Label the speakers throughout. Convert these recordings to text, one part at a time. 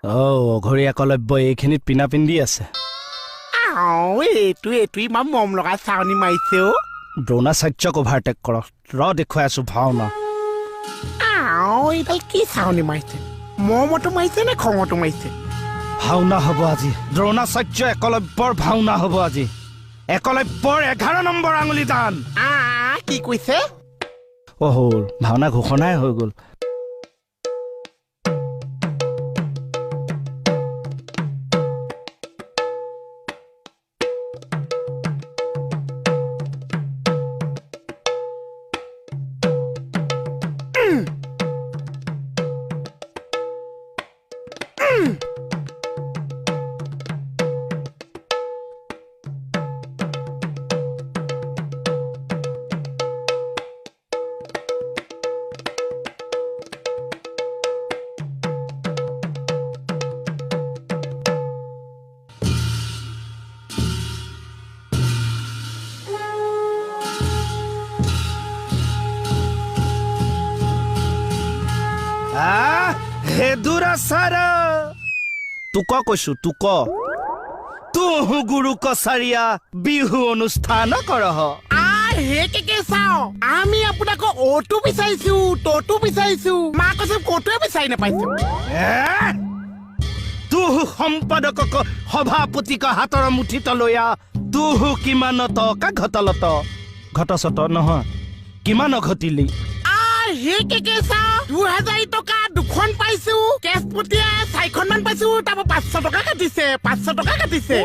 Speaker 1: অঘৰী একলব্য এইখিনিত পিনা পিন্ধি আছে
Speaker 2: এইটো ইমান মম লগা চাউনি মাৰিছে অ
Speaker 1: দ্ৰোণাচাৰ্যক অভাৰটেক কৰক দেখুৱাই আছো ভাওনা
Speaker 2: এইডাল কি চাউনি মাৰিছে মমতো মাৰিছে নে খঙতো মাৰিছে
Speaker 1: ভাওনা হ'ব আজি দ্ৰোণাচাৰ্য একলব্যৰ ভাওনা হ'ব আজি একলব্যৰ 11 নম্বৰ আঙুলি দান
Speaker 2: কি কৈছে
Speaker 1: হ'ল ভাওনা ঘোষণাই হৈ গ'ল হেদুৰাচাৰ তোক কৈছো তোক তুহু গুৰু কছাৰীয়া বিহু অনুষ্ঠান কৰহ
Speaker 2: চাও আমি আপোনাক অটো বিচাৰিছো ততো বিচাৰিছো মা কৈছে কটোৱে বিচাৰি নাপাইছো
Speaker 1: তুহু সম্পাদকক সভাপতিক হাতৰ মুঠিত লৈয়া তুহু কিমান টকা ঘটলত ঘটচত নহয় কিমান ঘটিলি
Speaker 2: 2000 টকা দুখন পাইছো কেছ পটিয়া 4খন মান পাইছো তাৰ 500 টকা কাটিছে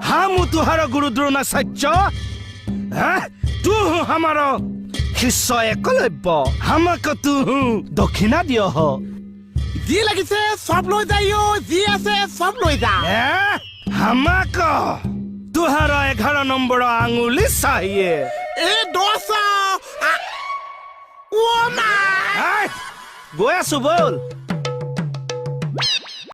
Speaker 1: হামু তুহাৰ গুৰু দ্ৰোণাচাৰ্য তুহু হামাৰ শিষ্য একলব্য হামাক তুহু দক্ষিণা দিয়
Speaker 2: যি লাগিছে সব লৈ যায় যি আছে সব লৈ যা
Speaker 1: হামাক তুহাৰ 11 নম্বৰ আঙুলি চাহিয়ে
Speaker 2: গৈ আছো বল